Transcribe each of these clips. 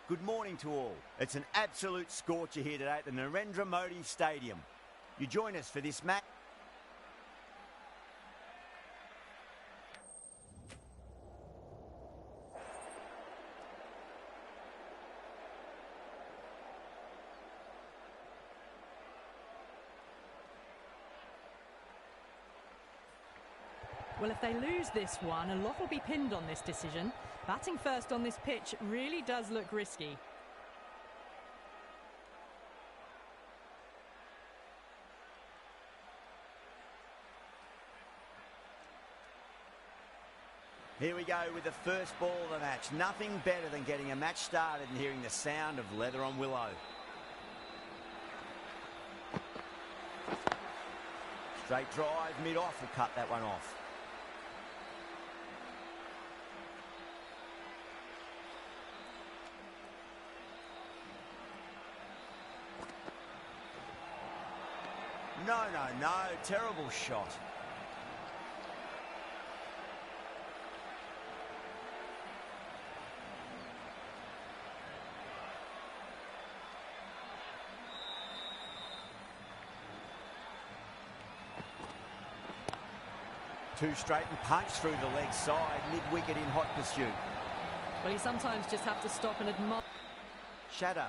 Good morning to all. It's an absolute scorcher here today at the Narendra Modi Stadium. You join us for this match. Well, if they lose this one, a lot will be pinned on this decision. Batting first on this pitch really does look risky. Here we go with the first ball of the match. Nothing better than getting a match started and hearing the sound of leather on willow. Straight drive, mid-off will cut that one off. No, terrible shot. Two straight and punch through the leg side, mid-wicket in hot pursuit. Well, you sometimes just have to stop and admire. Shadow.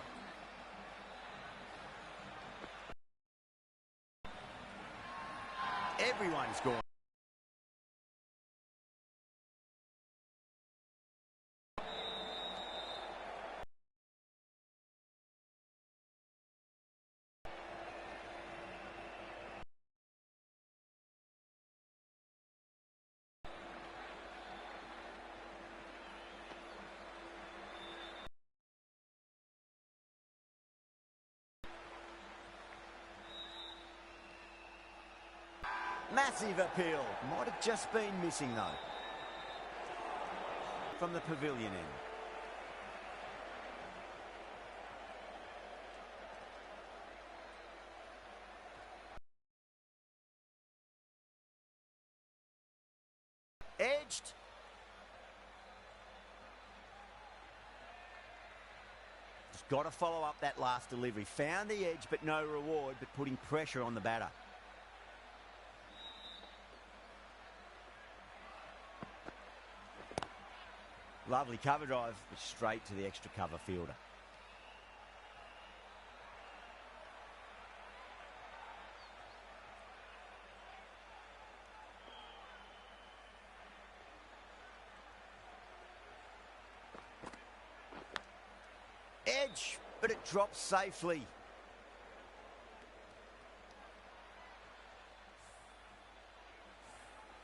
Everyone's gone. Massive appeal. Might have just been missing, though. From the pavilion end. Edged. Just got to follow up that last delivery. Found the edge, but no reward, but putting pressure on the batter. Lovely cover drive, but straight to the extra cover fielder. Edge, but it drops safely.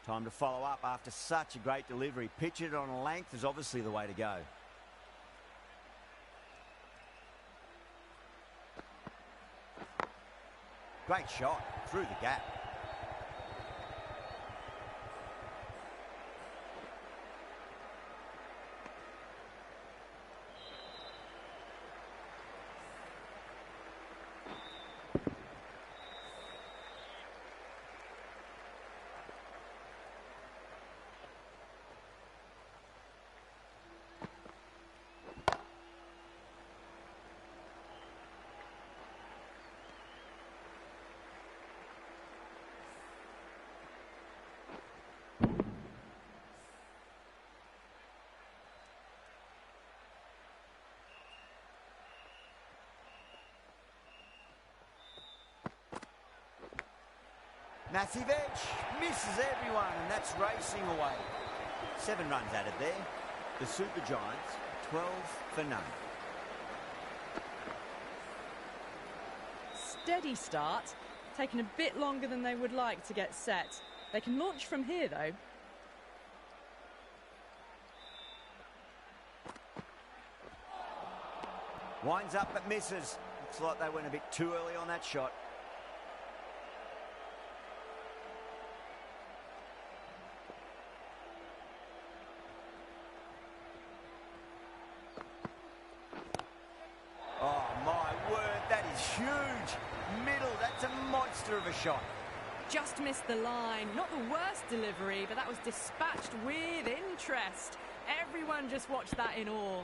Time to follow up after such a great delivery. Pitch it on a length is obviously the way to go. Great shot through the gap. Massive edge, misses everyone, and that's racing away. 7 runs added there. The Super Giants, 12 for none. Steady start, taking a bit longer than they would like to get set. They can launch from here, though. Winds up but misses. Looks like they went a bit too early on that shot. Of a shot. Just missed the line. Not the worst delivery, but that was dispatched with interest. Everyone just watched that in awe.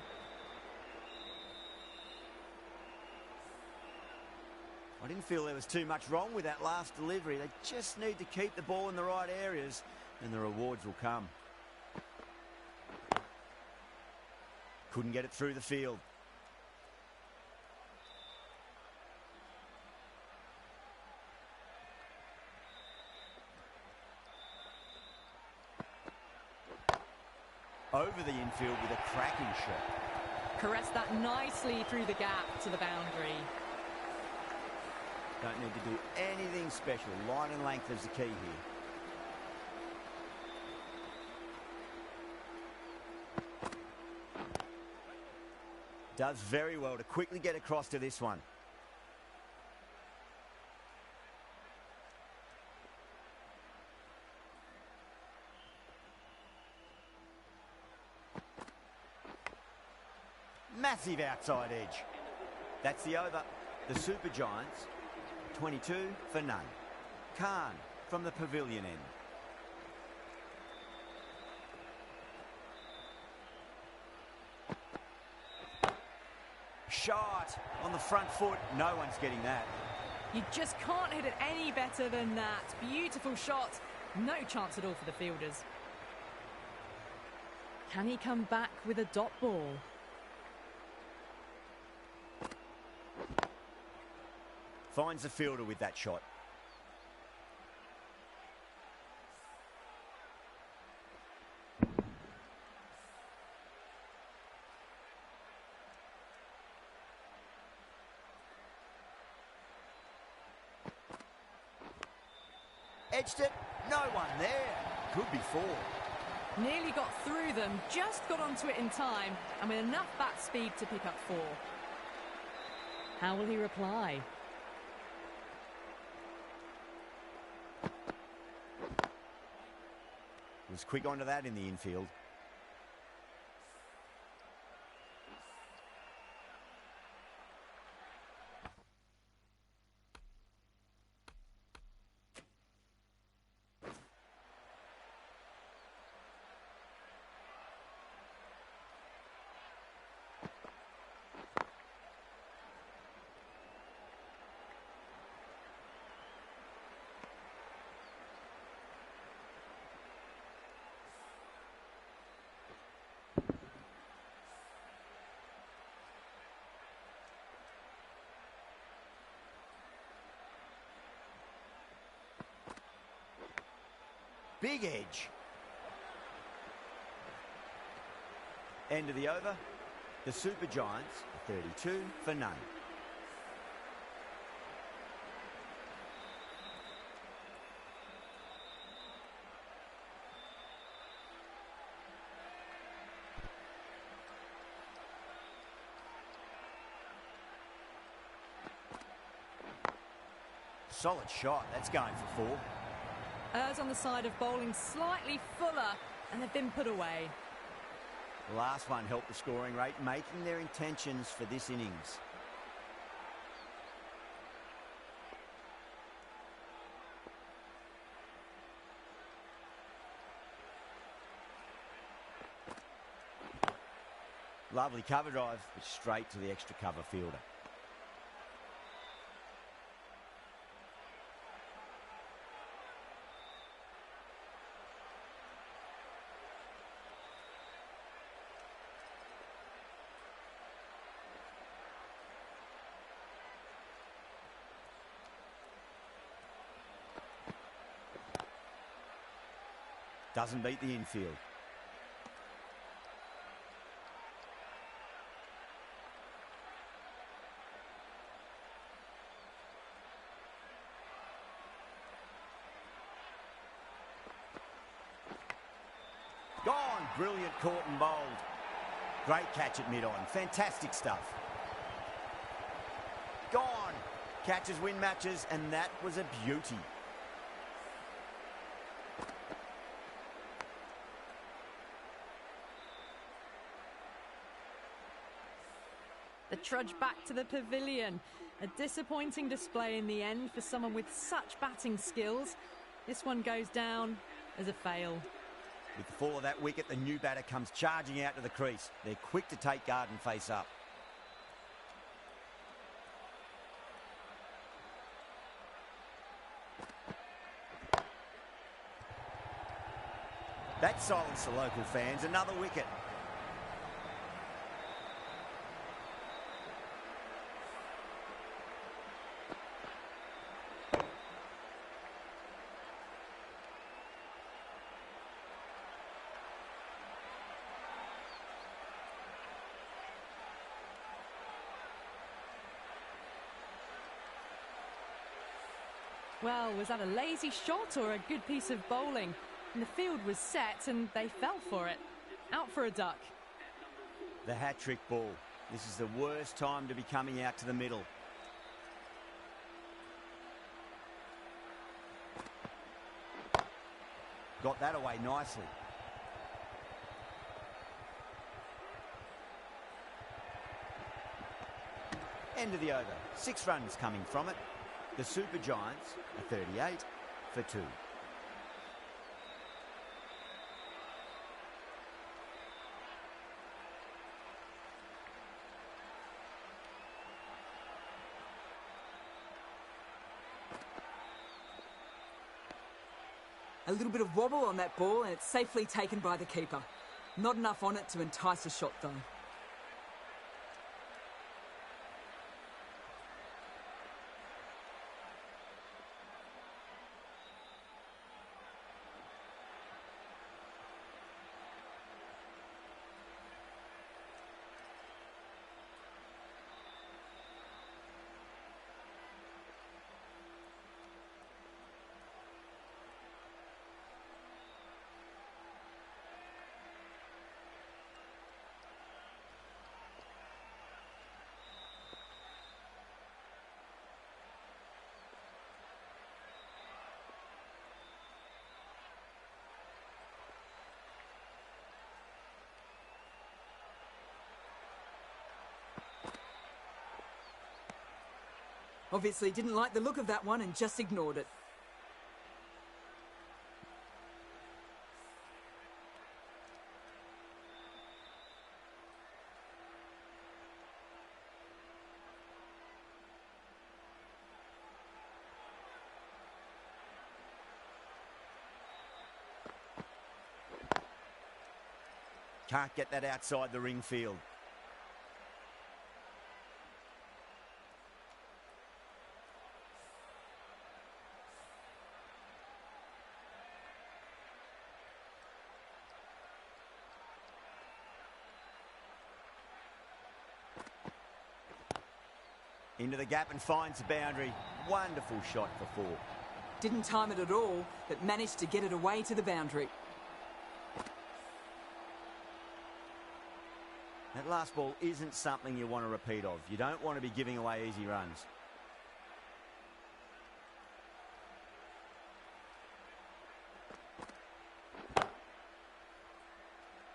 I didn't feel there was too much wrong with that last delivery. They just need to keep the ball in the right areas and the rewards will come. Couldn't get it through the field. Over the infield with a cracking shot. Caressed that nicely through the gap to the boundary. Don't need to do anything special. Line and length is the key here. Does very well to quickly get across to this one. Massive outside edge. That's the over. The Super Giants, 22 for none. Khan from the pavilion end. Shot on the front foot. No one's getting that. You just can't hit it any better than that. Beautiful shot. No chance at all for the fielders. Can he come back with a dot ball? Finds the fielder with that shot. Edged it. No one there. Could be four. Nearly got through them, just got onto it in time, and with enough bat speed to pick up four. How will he reply? Was quick onto that in the infield. Big edge. End of the over. The Super Giants, 32 for none. Solid shot. That's going for four. Errs on the side of bowling slightly fuller, and they've been put away. The last one helped the scoring rate, making their intentions for this innings. Lovely cover drive, but straight to the extra cover fielder. Doesn't beat the infield. Gone. Brilliant caught and bowled. Great catch at mid-on. Fantastic stuff. Gone. Catches win matches, and that was a beauty. The trudge back to the pavilion. A disappointing display in the end for someone with such batting skills. This one goes down as a fail. With the fall of that wicket, the new batter comes charging out to the crease. They're quick to take guard and face up. That silenced the local fans. Another wicket. Well, was that a lazy shot or a good piece of bowling? And the field was set and they fell for it. Out for a duck. The hat-trick ball. This is the worst time to be coming out to the middle. Got that away nicely. End of the over. 6 runs coming from it. The Super Giants are 38 for 2. A little bit of wobble on that ball and it's safely taken by the keeper. Not enough on it to entice a shot though. Obviously didn't like the look of that one and just ignored it. Can't get that outside the ring field. Into the gap and finds the boundary. Wonderful shot for 4. Didn't time it at all, but managed to get it away to the boundary. That last ball isn't something you want to repeat of. You don't want to be giving away easy runs.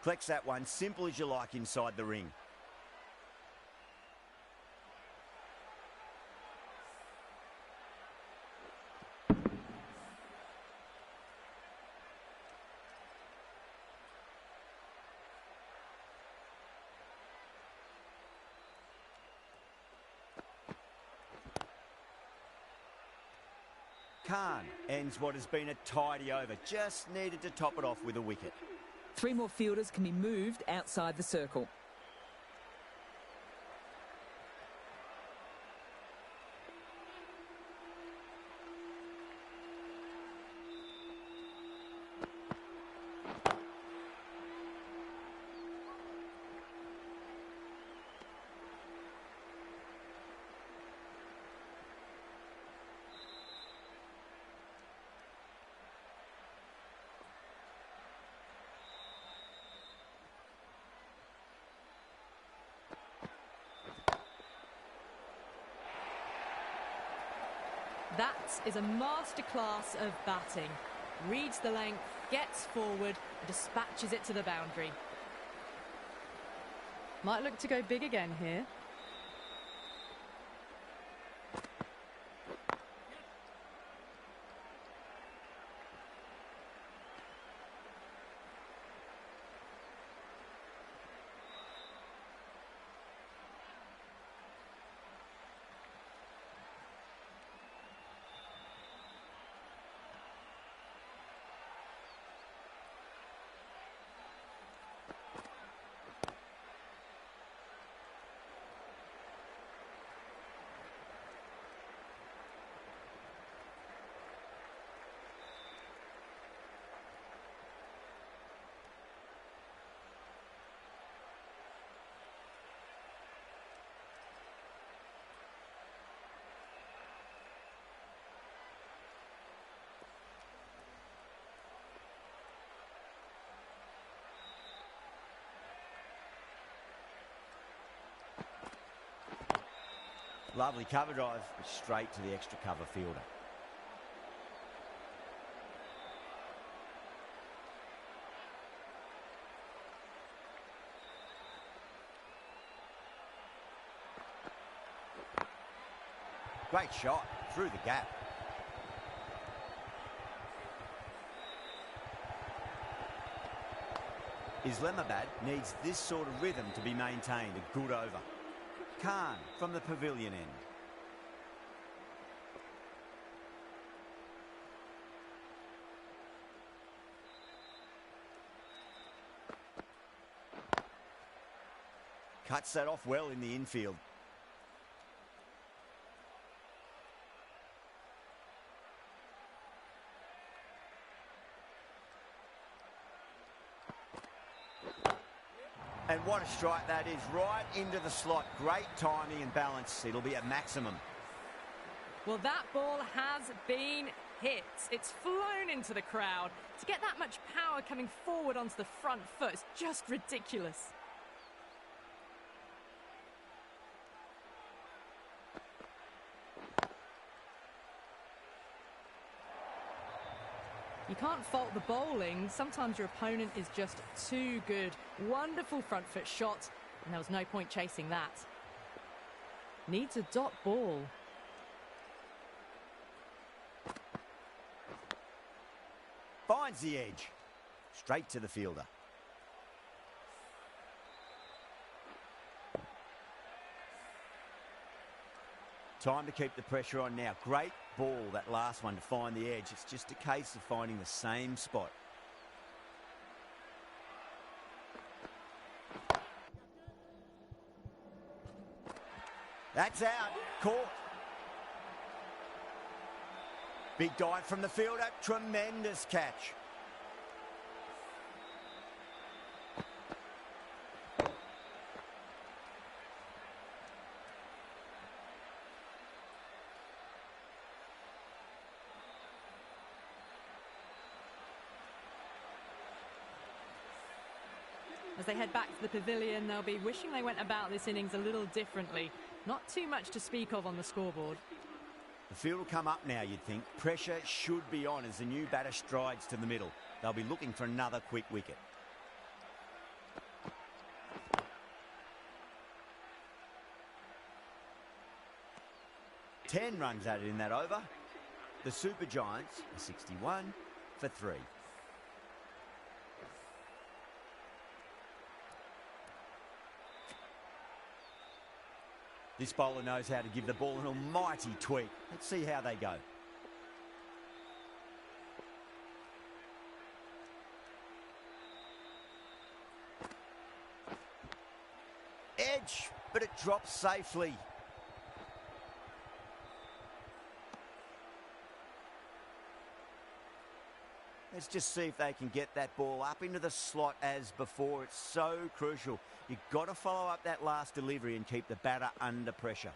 Collects that one, simple as you like inside the ring. Khan ends what has been a tidy over. Just needed to top it off with a wicket. 3 more fielders can be moved outside the circle. That is a masterclass of batting. Reads the length, gets forward, dispatches it to the boundary. Might look to go big again here. Lovely cover drive, but straight to the extra cover fielder. Great shot through the gap. Islamabad needs this sort of rhythm to be maintained. A good over. Khan from the pavilion end. Cuts that off well in the infield. And what a strike that is, right into the slot. Great timing and balance. It'll be at maximum. Well, that ball has been hit. It's flown into the crowd. To get that much power coming forward onto the front foot is just ridiculous. You can't fault the bowling. Sometimes your opponent is just too good. Wonderful front foot shot, and there was no point chasing that. Needs a dot ball. Finds the edge. Straight to the fielder. Time to keep the pressure on now. Great ball, that last one, to find the edge. It's just a case of finding the same spot. That's out. Caught. Big dive from the fielder. Tremendous catch. As they head back to the pavilion, they'll be wishing they went about this innings a little differently. Not too much to speak of on the scoreboard. The field will come up now, you'd think. Pressure should be on as the new batter strides to the middle. They'll be looking for another quick wicket. Ten runs added in that over. The Super Giants are 61 for 3. This bowler knows how to give the ball an almighty tweak. Let's see how they go. Edge, but it drops safely. Let's just see if they can get that ball up into the slot as before. It's so crucial. You've got to follow up that last delivery and keep the batter under pressure.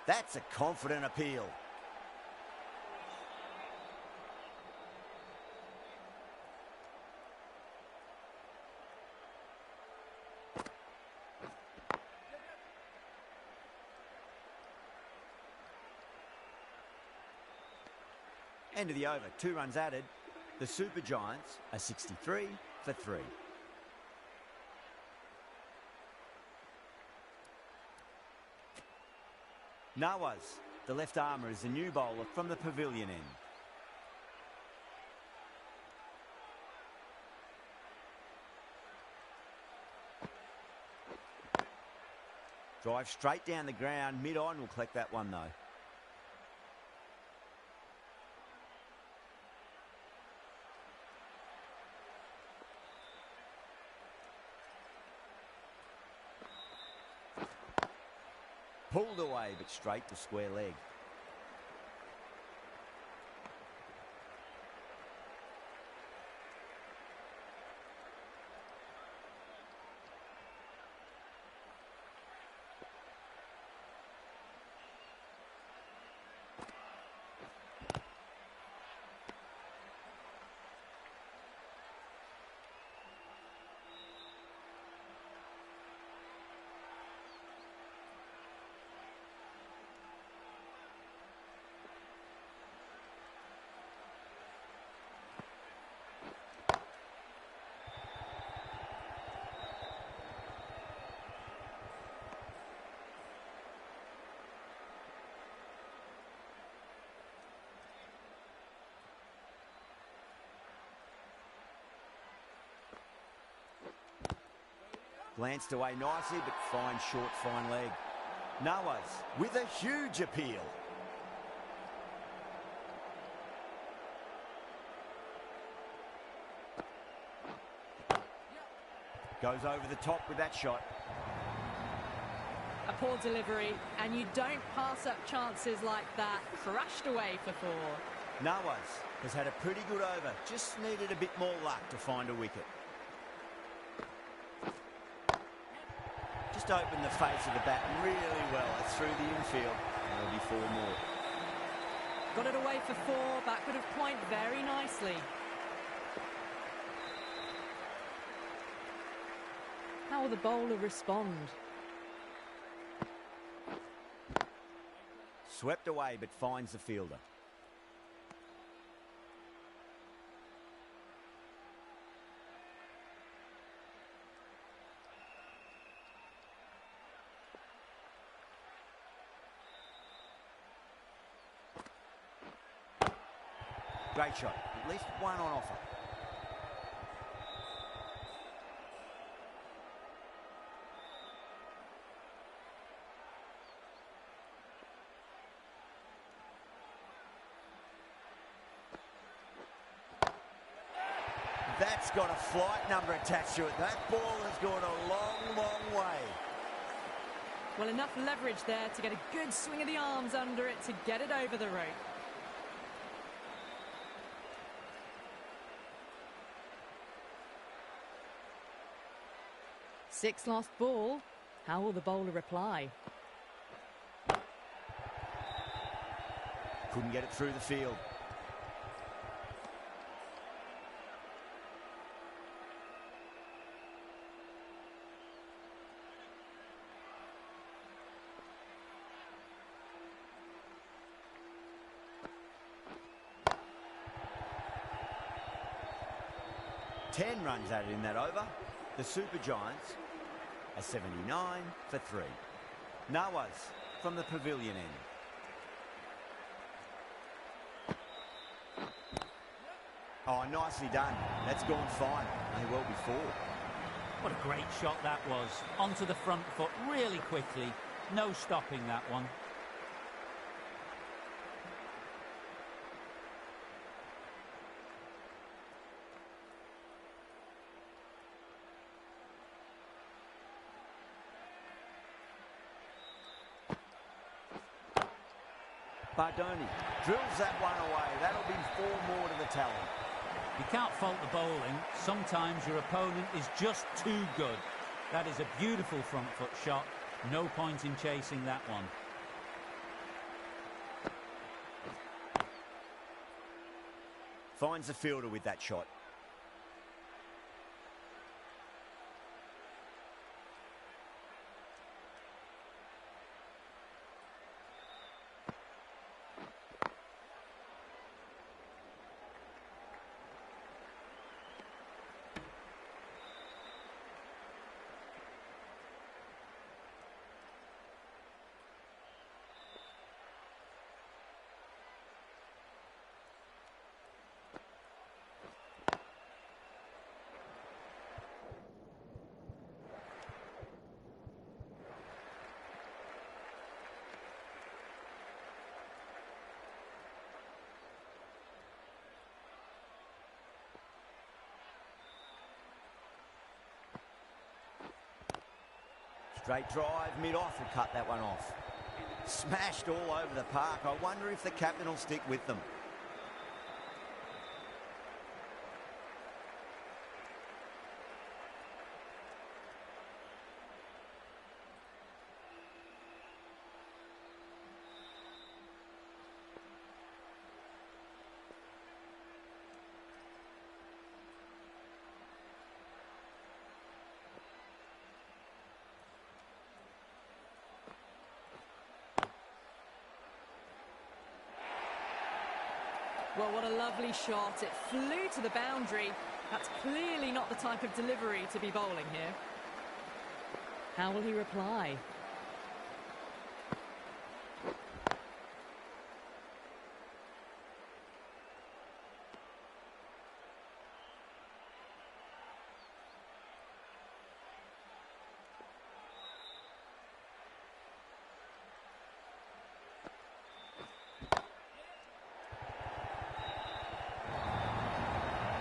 That's a confident appeal. End of the over, 2 runs added. The Super Giants are 63 for 3. Nawaz, the left armour, is the new bowler from the pavilion end. Drive straight down the ground. Mid-on will collect that one, though. Pulled away, but straight to square leg. Glanced away nicely, but fine short, fine leg. Nawaz with a huge appeal. Goes over the top with that shot. A poor delivery, and you don't pass up chances like that. Crashed away for 4. Nawaz has had a pretty good over. Just needed a bit more luck to find a wicket. Just opened the face of the bat really well. It's through the infield. There'll be 4 more. Got it away for 4. Backward of point very nicely. How will the bowler respond? Swept away, but finds the fielder. Great shot. At least one on offer. That's got a flight number attached to it. That ball has gone a long, long way. Well, enough leverage there to get a good swing of the arms under it to get it over the rope. 6 lost ball. How will the bowler reply? Couldn't get it through the field. Ten runs added in that over. The Super Giants are 79 for 3. Nawaz from the pavilion end. Oh, nicely done. That's gone fine. May well be 4. What a great shot that was. Onto the front foot really quickly. No stopping that one. Bardoni drills that one away. That'll be 4 more to the tally. You can't fault the bowling. Sometimes your opponent is just too good. That is a beautiful front foot shot. No point in chasing that one. Finds the fielder with that shot. Straight drive, mid-off will cut that one off. Smashed all over the park. I wonder if the captain will stick with them. Well, what a lovely shot. It flew to the boundary. That's clearly not the type of delivery to be bowling here. How will he reply?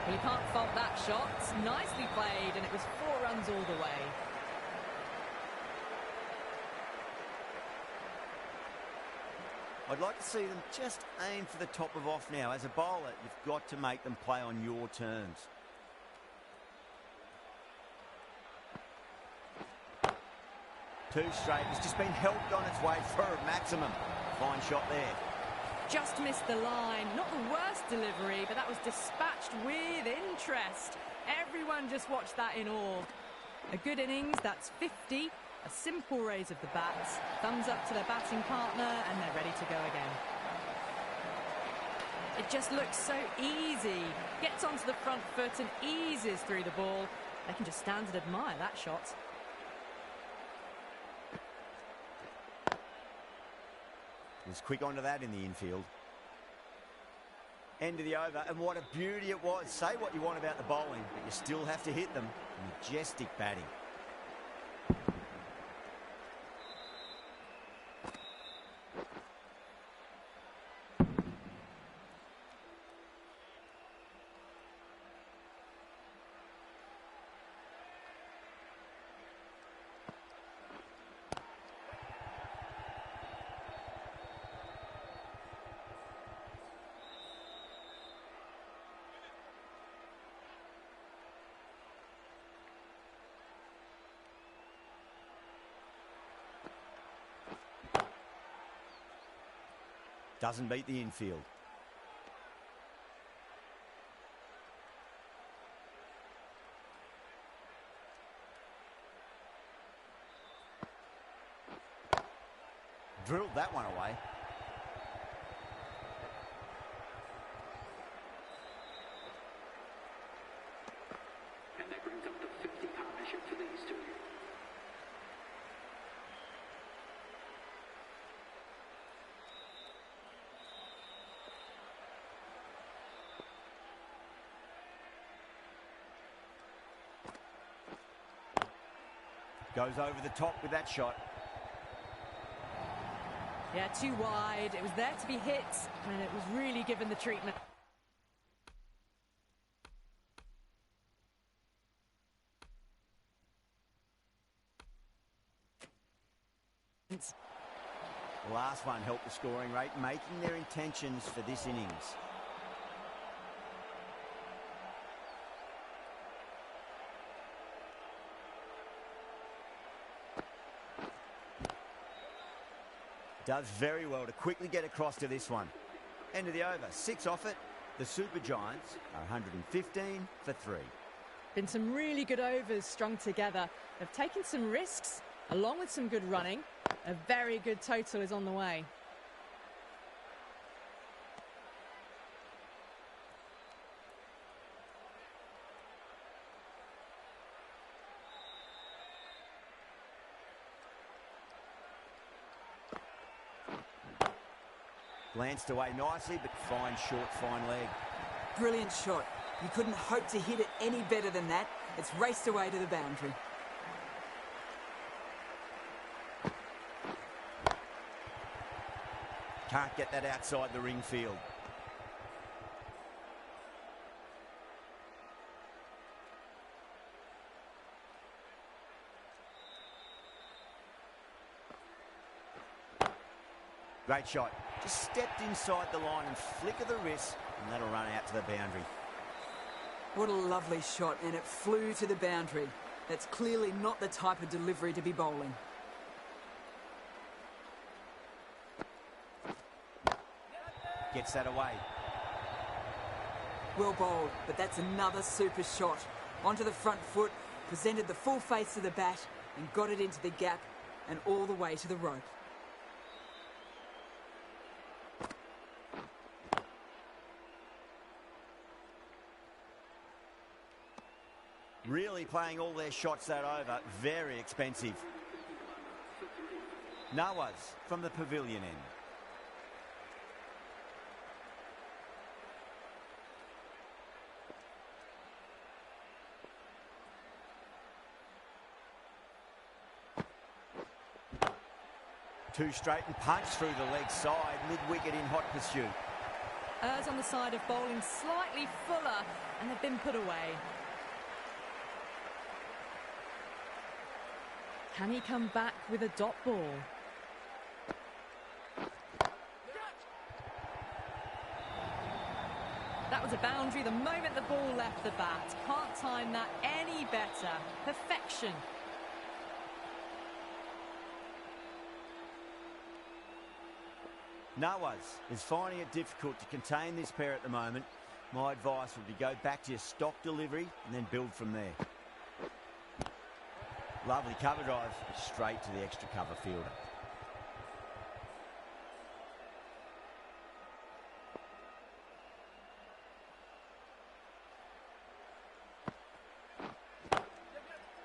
Well, you can't fault that shot. Nicely played, and it was 4 runs all the way. I'd like to see them just aim for the top of off now. As a bowler, you've got to make them play on your terms. Too straight. It's just been helped on its way for a maximum. Fine shot there. Just missed the line. Not the worst delivery, but that was dispatched with interest. Everyone just watched that in awe. A good innings, that's 50. A simple raise of the bats. Thumbs up to their batting partner, and they're ready to go again. It just looks so easy. Gets onto the front foot and eases through the ball. They can just stand and admire that shot. Was quick onto that in the infield. End of the over, and what a beauty it was. Say what you want about the bowling, but you still have to hit them. Majestic batting. Doesn't beat the infield. Drilled that one away. And that brings up the 50 partnership for these two. Goes over the top with that shot. Yeah, too wide. It was there to be hit, and it was really given the treatment. The last one helped the scoring rate, making their intentions for this innings. Does very well to quickly get across to this one. End of the over. 6 off it. The Super Giants are 115 for 3. Been some really good overs strung together. They've taken some risks, along with some good running. A very good total is on the way. Glanced away nicely, but fine short, fine leg. Brilliant shot. You couldn't hope to hit it any better than that. It's raced away to the boundary. Can't get that outside the ring field. Great shot. Just stepped inside the line and flick of the wrist, and that'll run out to the boundary. What a lovely shot, and it flew to the boundary. That's clearly not the type of delivery to be bowling. Gets that away. Well bowled, but that's another super shot. Onto the front foot, presented the full face of the bat, and got it into the gap, and all the way to the rope. Really playing all their shots that over. Very expensive. Nawaz from the pavilion end. Two straight and punch through the leg side, mid-wicket in hot pursuit. On the side of bowling slightly fuller, and they've been put away. Can he come back with a dot ball? That was a boundary the moment the ball left the bat. Can't time that any better. Perfection. Nawaz is finding it difficult to contain this pair at the moment. My advice would be go back to your stock delivery and then build from there. Lovely cover drive, straight to the extra cover fielder.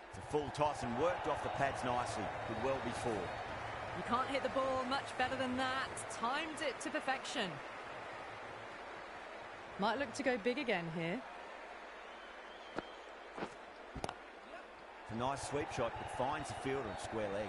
It's a full toss and worked off the pads nicely. Could well be four. You can't hit the ball much better than that. Timed it to perfection. Might look to go big again here. It's a nice sweep shot, but finds the fielder at square leg.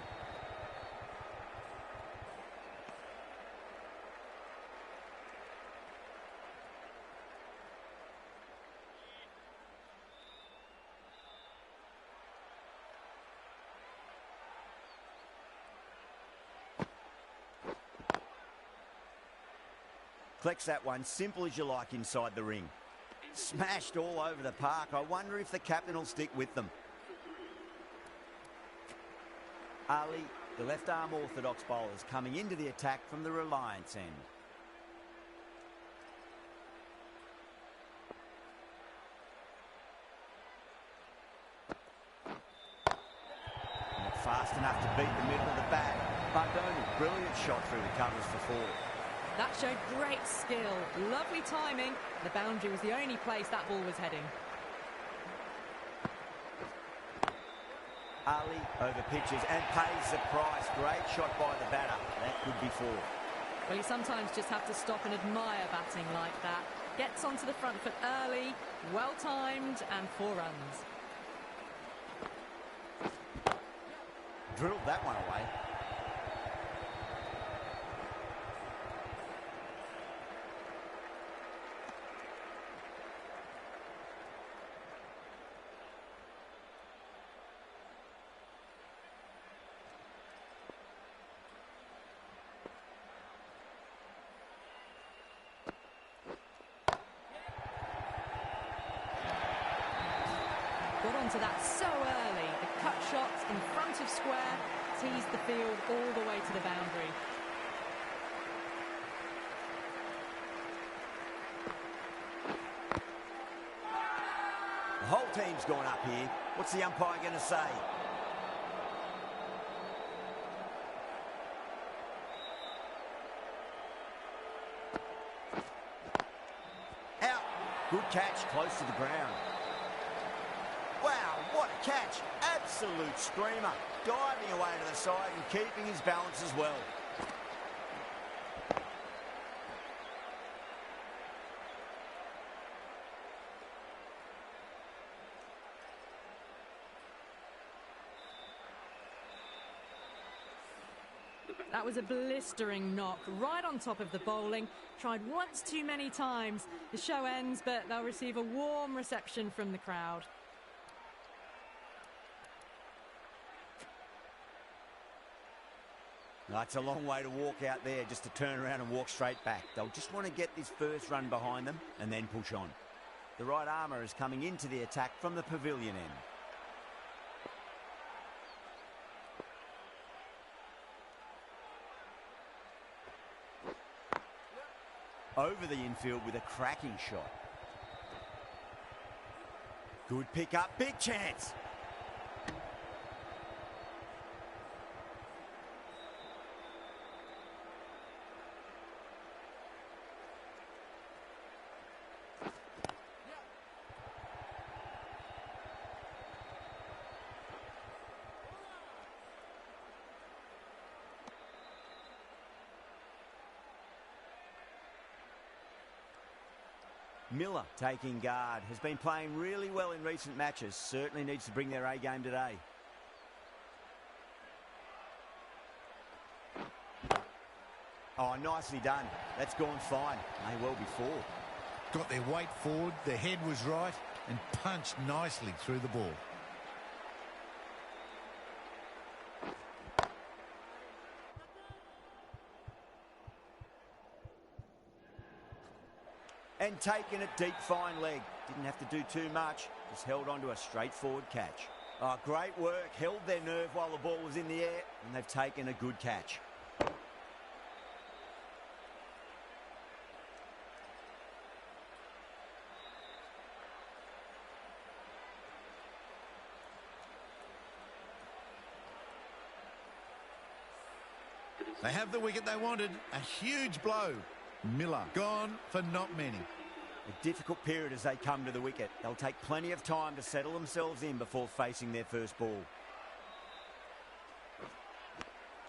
Collects that one, simple as you like inside the ring. Smashed all over the park. I wonder if the captain will stick with them. Ali, the left-arm orthodox bowler, is coming into the attack from the Reliance end. Not fast enough to beat the middle of the bat. Bardoni, brilliant shot through the covers for four. That showed great skill. Lovely timing. The boundary was the only place that ball was heading. Ali over pitches and pays the price. Great shot by the batter. That could be four. Well, you sometimes just have to stop and admire batting like that. Gets onto the front foot early, well timed, and 4 runs. Drilled that one away. Got onto that so early. The cut shots in front of square teased the field all the way to the boundary. The whole team's gone up here. What's the umpire going to say? Out. Good catch, close to the ground. Wow, what a catch. Absolute screamer. Diving away to the side and keeping his balance as well. That was a blistering knock right on top of the bowling. Tried once too many times. The show ends, but they'll receive a warm reception from the crowd. That's a long way to walk out there just to turn around and walk straight back. They'll just want to get this first run behind them and then push on. The right armour is coming into the attack from the pavilion end. Over the infield with a cracking shot. Good pick up, big chance. Miller taking guard, has been playing really well in recent matches, certainly needs to bring their A game today. Oh, nicely done. That's gone fine. May well be four. Got their weight forward, their head was right, and punched nicely through the ball. And taken it deep, fine leg. Didn't have to do too much. Just held on to a straightforward catch. Oh, great work. Held their nerve while the ball was in the air, and they've taken a good catch. They have the wicket they wanted. A huge blow. Miller gone for not many. A difficult period as they come to the wicket. They'll take plenty of time to settle themselves in before facing their first ball.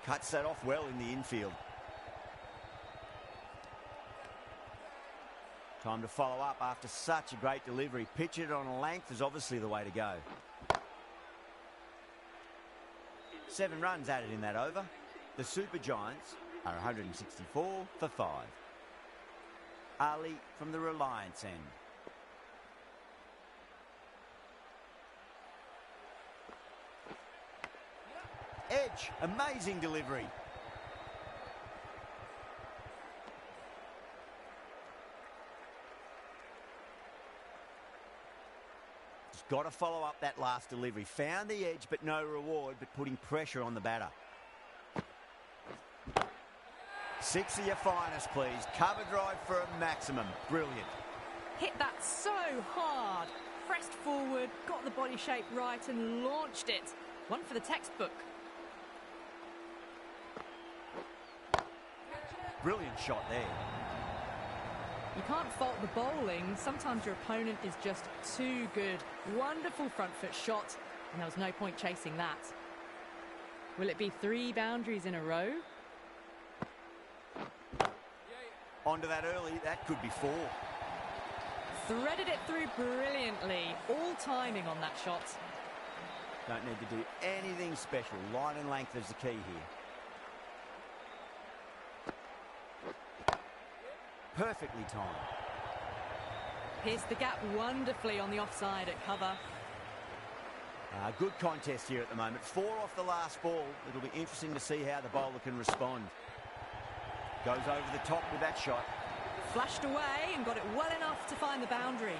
Cuts that off well in the infield. Time to follow up after such a great delivery. Pitch it on a length is obviously the way to go. 7 runs added in that over. The Super Giants are 164 for 5. Ali from the Reliance end. Edge, amazing delivery. Just got to follow up that last delivery. Found the edge, but no reward, but putting pressure on the batter. 6 of your finest, please. Cover drive for a maximum. Brilliant. Hit that so hard. Pressed forward, got the body shape right and launched it. One for the textbook. Brilliant shot there. You can't fault the bowling. Sometimes your opponent is just too good. Wonderful front foot shot, and there was no point chasing that. Will it be 3 boundaries in a row? Onto that early, that could be 4. Threaded it through brilliantly. All timing on that shot. Don't need to do anything special. Line and length is the key here. Perfectly timed. Pierced the gap wonderfully on the offside at cover. Good contest here at the moment. 4 off the last ball. It'll be interesting to see how the bowler can respond. Goes over the top with that shot. Flashed away and got it well enough to find the boundary.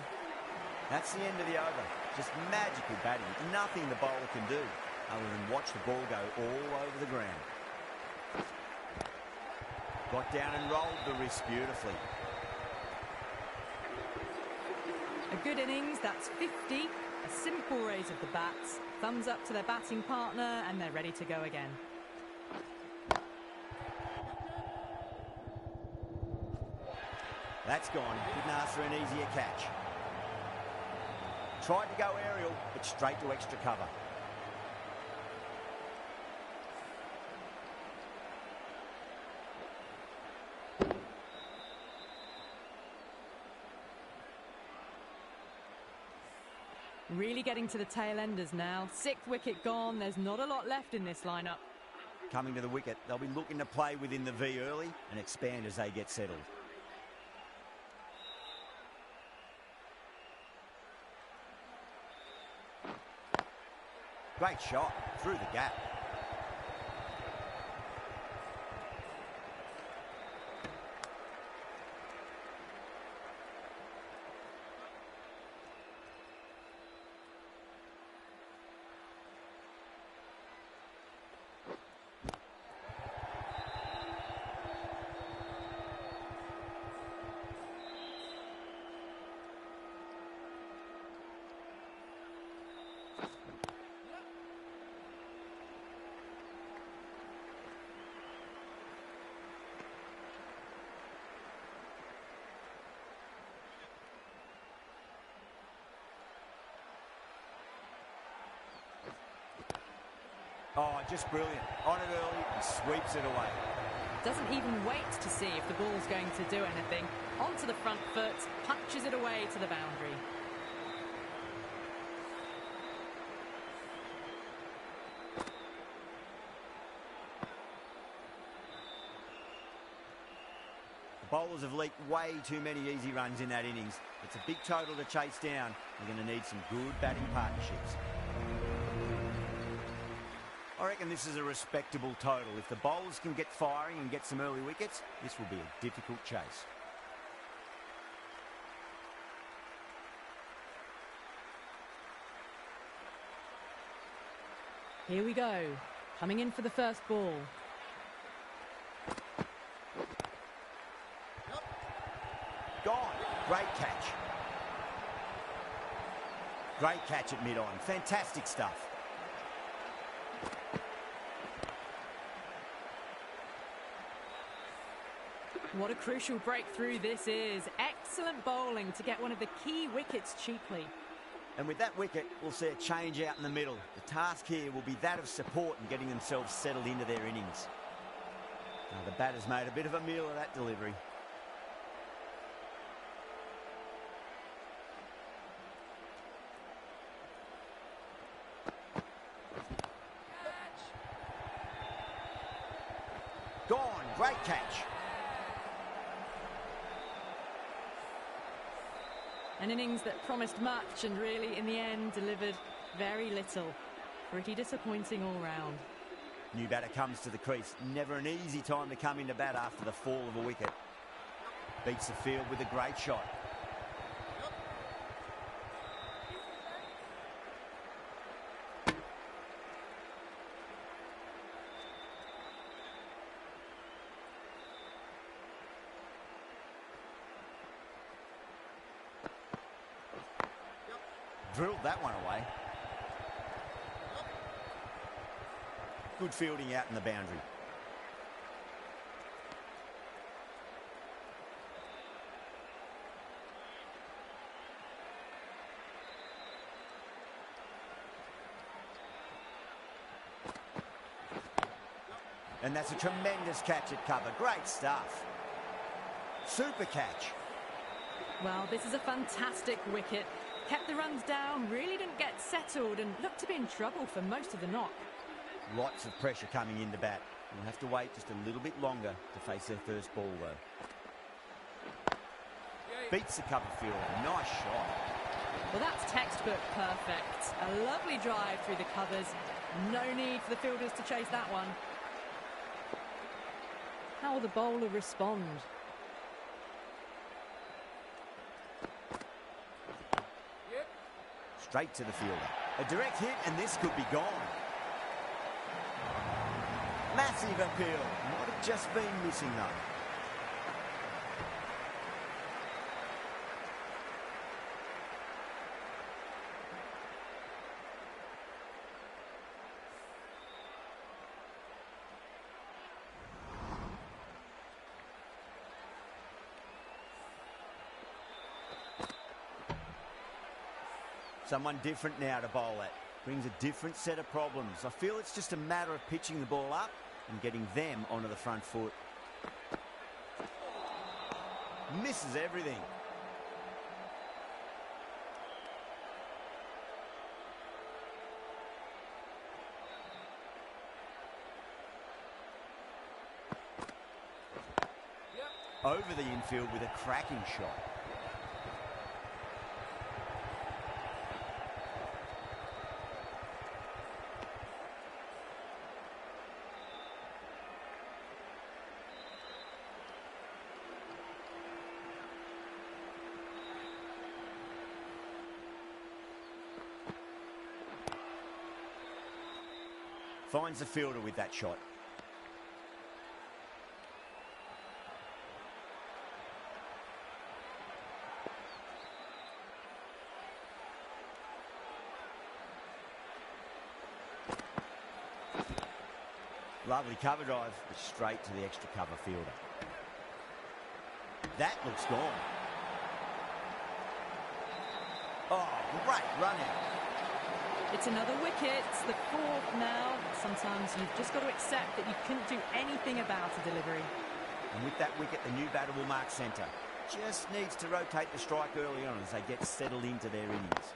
That's the end of the over. Just magical batting. Nothing the bowler can do other than watch the ball go all over the ground. Got down and rolled the wrist beautifully. A good innings, that's 50. A simple raise of the bats. Thumbs up to their batting partner and they're ready to go again. That's gone. Couldn't ask for an easier catch. Tried to go aerial, but straight to extra cover. Really getting to the tail enders now. 6th wicket gone. There's not a lot left in this lineup. Coming to the wicket, they'll be looking to play within the V early and expand as they get settled. Great shot through the gap. Oh, just brilliant. On it early and sweeps it away. Doesn't even wait to see if the ball's going to do anything. Onto the front foot, punches it away to the boundary. The bowlers have leaked way too many easy runs in that innings. It's a big total to chase down. They're going to need some good batting partnerships. I reckon this is a respectable total. If the bowlers can get firing and get some early wickets, this will be a difficult chase. Here we go. Coming in for the first ball. Gone. Great catch. Great catch at mid-on. Fantastic stuff. What a crucial breakthrough this is. Excellent bowling to get one of the key wickets cheaply. And with that wicket, we'll see a change out in the middle. The task here will be that of support and getting themselves settled into their innings. Now, the batter's made a bit of a meal of that delivery. Gone. Great catch. An innings that promised much and really, in the end, delivered very little. Pretty disappointing all round. New batter comes to the crease. Never an easy time to come into bat after the fall of a wicket. Beats the field with a great shot. Drilled that one away. Good fielding out in the boundary. And that's a tremendous catch at cover. Great stuff. Super catch. Well, this is a fantastic wicket. Kept the runs down, really didn't get settled and looked to be in trouble for most of the knock. Lots of pressure coming into bat. We'll have to wait just a little bit longer to face their first ball, though. Beats the cover fielder. Nice shot. Well, that's textbook perfect. A lovely drive through the covers. No need for the fielders to chase that one. How will the bowler respond? Straight to the fielder. A direct hit, and this could be gone. Massive appeal. Might have just been missing, though. Someone different now to bowl at. Brings a different set of problems. I feel it's just a matter of pitching the ball up and getting them onto the front foot. Misses everything. Over the infield with a cracking shot. Finds the fielder with that shot. Lovely cover drive, but straight to the extra cover fielder. That looks gone. Oh, great run out. It's another wicket. It's the fourth now. Sometimes you've just got to accept that you couldn't do anything about a delivery. And with that wicket, the new batter will mark centre. Just needs to rotate the strike early on as they get settled into their innings.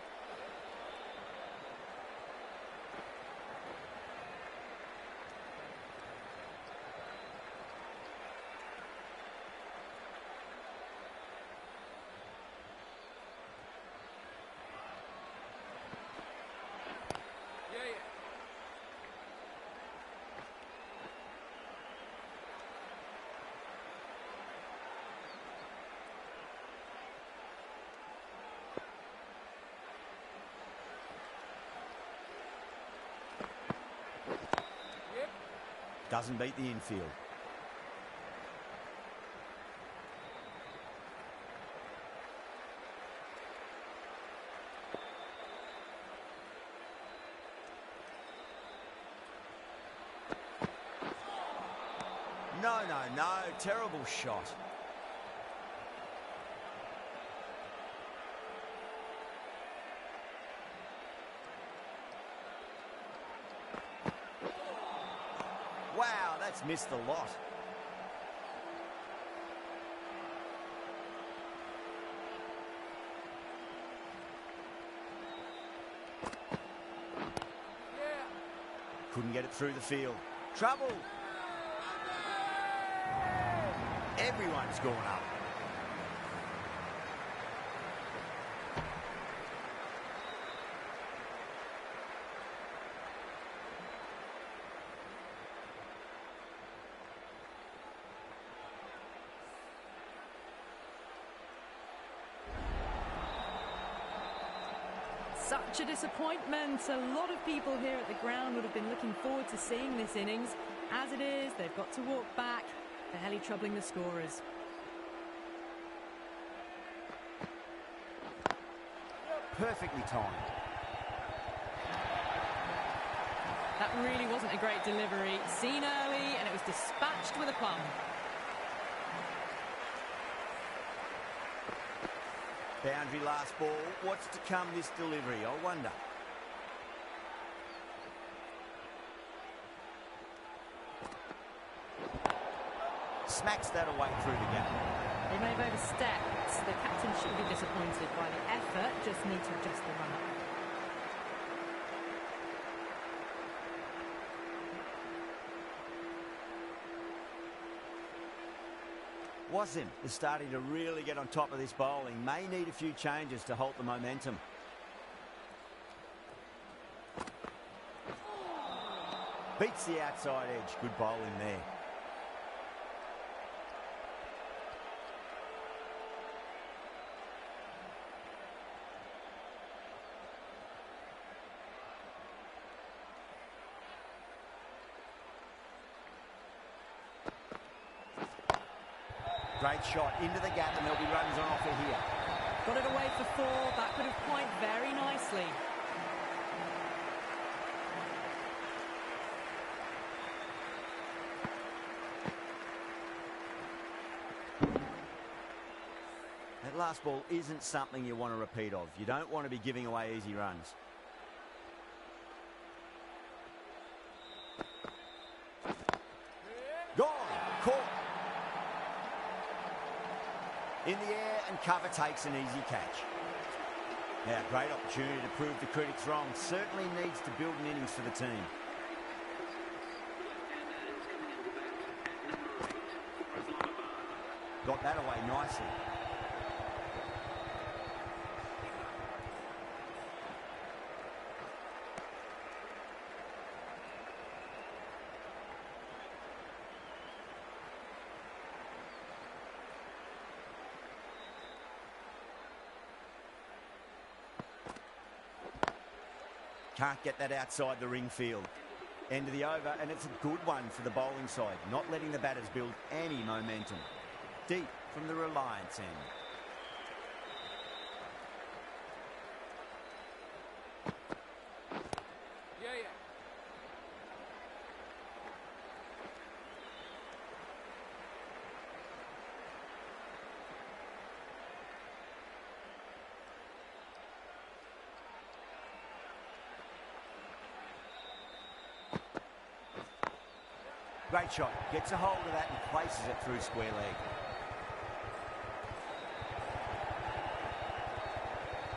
Doesn't beat the infield. No, no, no. Terrible shot. Wow, that's missed the lot. Couldn't get it through the field. Trouble. Everyone's gone up. Such a disappointment. A lot of people here at the ground would have been looking forward to seeing this innings. As it is, they've got to walk back, barely troubling the scorers. Perfectly timed. That really wasn't a great delivery. Seen early, and it was dispatched with a plum. Boundary last ball. What's to come this delivery, I wonder? Smacks that away through the gap. They may have overstepped. The captain shouldn't be disappointed by the effort, just need to adjust the run-up. Wasim is starting to really get on top of this bowling. May need a few changes to halt the momentum. Beats the outside edge. Good bowling there. Great shot into the gap, and there'll be runs on offer here. Got it away for four. That could have pointed very nicely. That last ball isn't something you want to repeat of. You don't want to be giving away easy runs. Gone. Caught. In the air, and cover takes an easy catch. Now, great opportunity to prove the critics wrong. Certainly needs to build an innings for the team. Got that away nicely. Can't get that outside the ring field. End of the over, and it's a good one for the bowling side, not letting the batters build any momentum. Deep from the Reliance end. Great shot. Gets a hold of that and places it through square leg.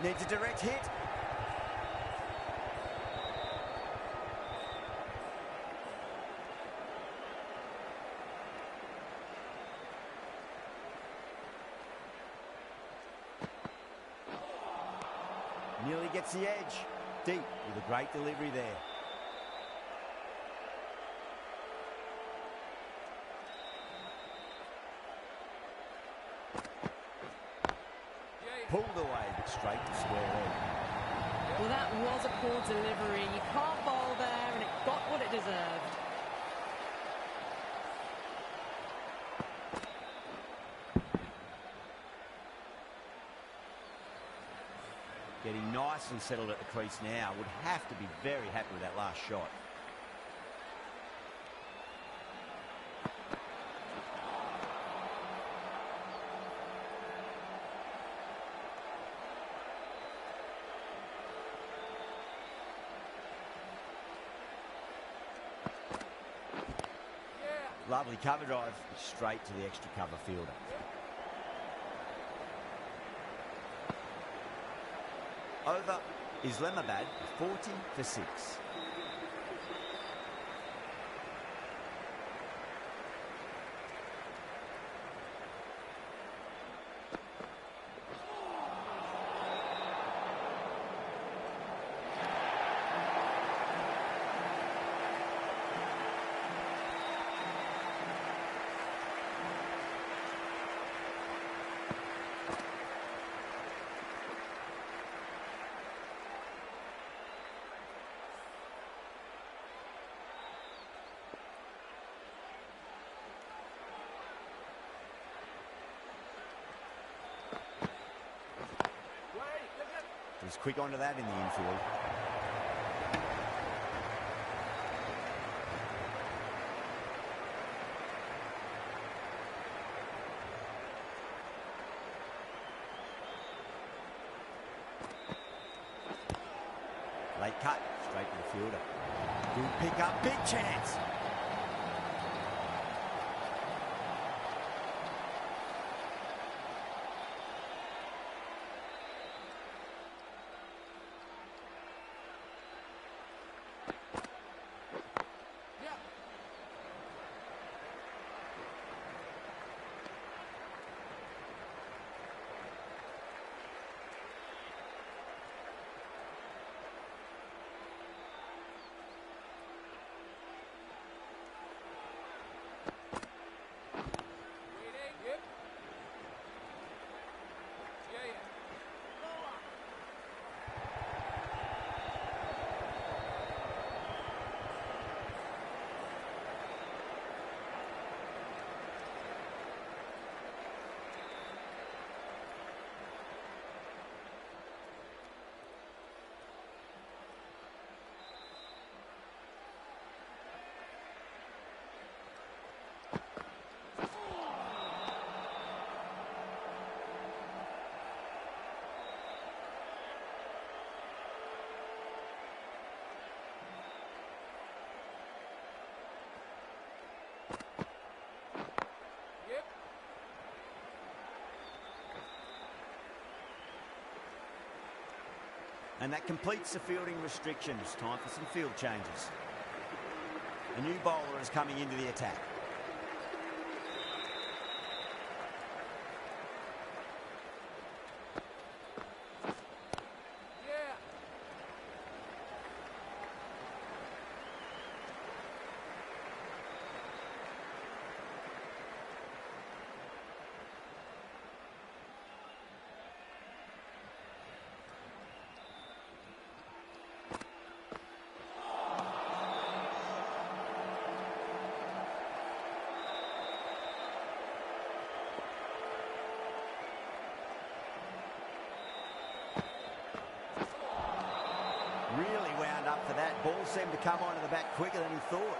Needs a direct hit. Nearly gets the edge. Deep with a great delivery there. Pulled away, but straight to square leg. Well, that was a poor delivery. You can't bowl there, and it got what it deserved. Getting nice and settled at the crease now. Would have to be very happy with that last shot. Lovely cover drive, straight to the extra cover fielder. Over Islamabad, 40 for 6. He's quick onto that in the infield. Late cut, straight to the fielder. Good pick up, big chance. And that completes the fielding restrictions. Time for some field changes. A new bowler is coming into the attack. Really wound up for that. Ball seemed to come onto the bat quicker than he thought.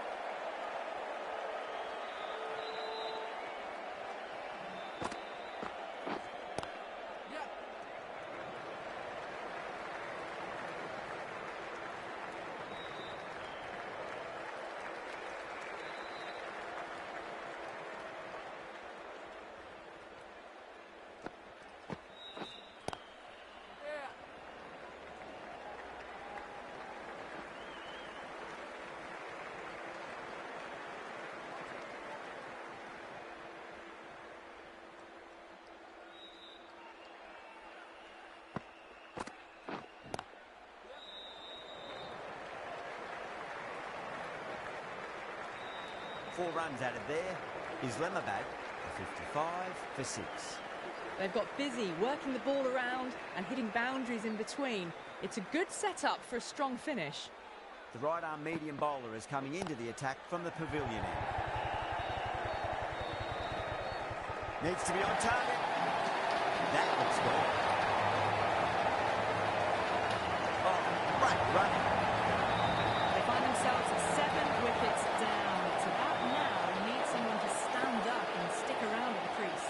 4 runs out of there. Islamabad, 55 for 6. They've got busy working the ball around and hitting boundaries in between. It's a good setup for a strong finish. The right-arm medium bowler is coming into the attack from the pavilion end. Needs to be on target. That looks good. Oh, great running. They find themselves at 7 wickets down. It's about now they need someone to stand up and stick around at the crease.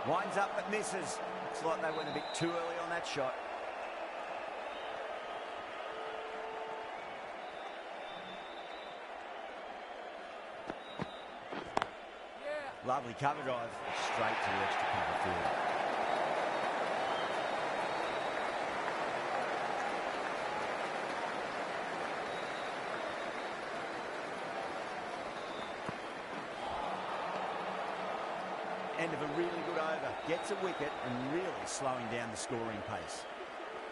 Winds up but misses. Looks like they went a bit too early on that shot. Lovely cover drive. Straight to the extra cover field. End of a really good over. Gets a wicket and really slowing down the scoring pace.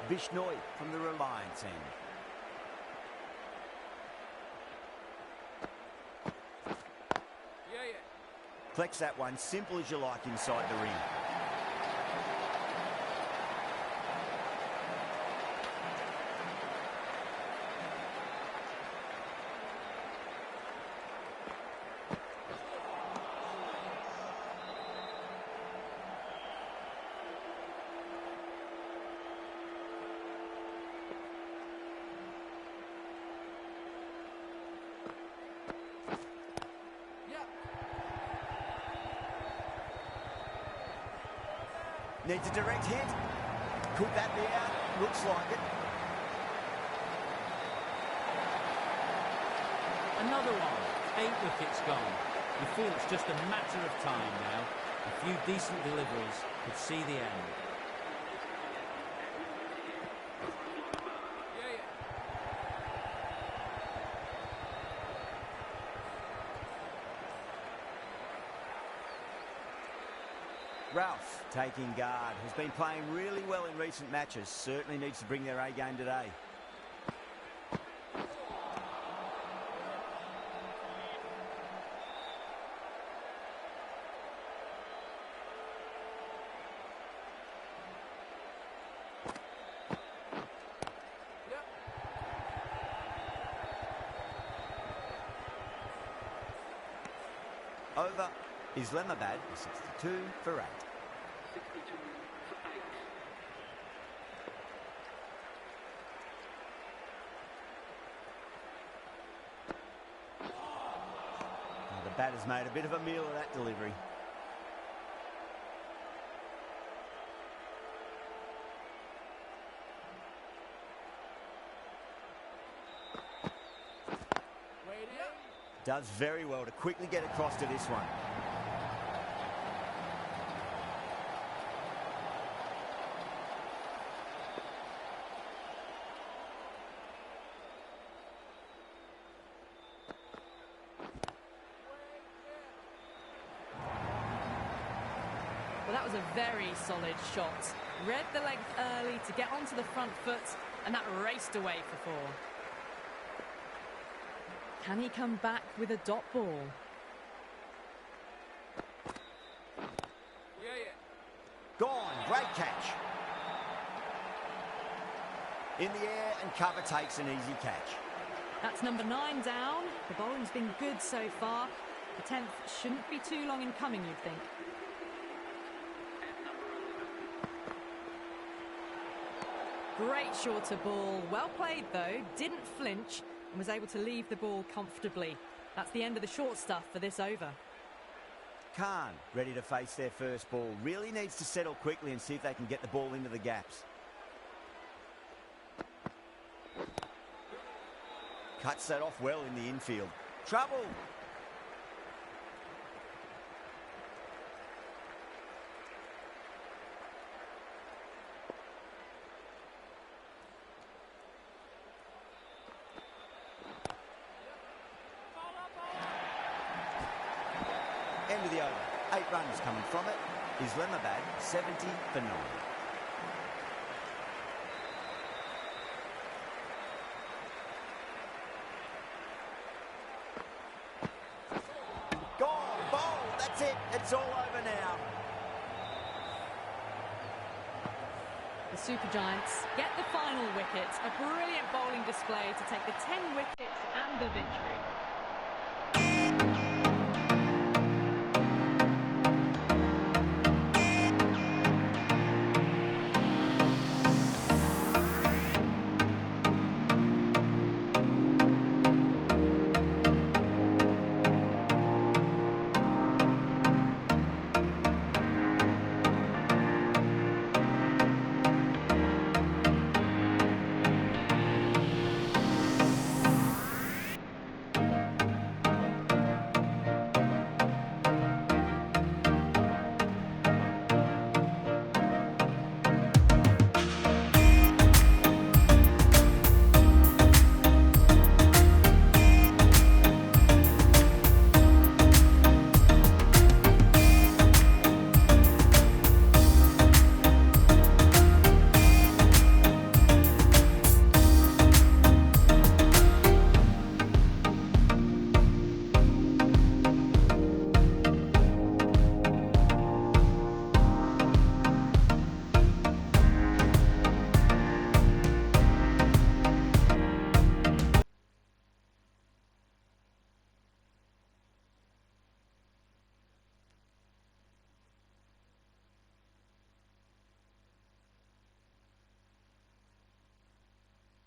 Bishnoi from the Reliance end. Collects that one, simple as you like, inside the ring. Needs a direct hit. Could that be out? Looks like it. Another one. 8 wickets gone. You feel it's just a matter of time now. A few decent deliveries could see the end. Ralph, taking guard, has been playing really well in recent matches. Certainly needs to bring their A game today. Over Islamabad, 62 for 8. 62 for 8. The batter's made a bit of a meal of that delivery. Does very well to quickly get across to this one. Well, that was a very solid shot. Read the length early to get onto the front foot, and that raced away for 4. Can he come back with a dot ball? Gone, great catch. In the air and cover takes an easy catch. That's number 9 down. The bowling's been good so far. The 10th shouldn't be too long in coming, you'd think. Great shorter ball. Well played, though. Didn't flinch and was able to leave the ball comfortably. That's the end of the short stuff for this over. Khan, ready to face their first ball. Really needs to settle quickly and see if they can get the ball into the gaps. Cuts that off well in the infield. Trouble. End of the over. 8 runs coming from it. Islamabad 70 for 9. Gone, bowled. That's it. It's all over now. The Super Giants get the final wicket. A brilliant bowling display to take the 10 wickets and the victory.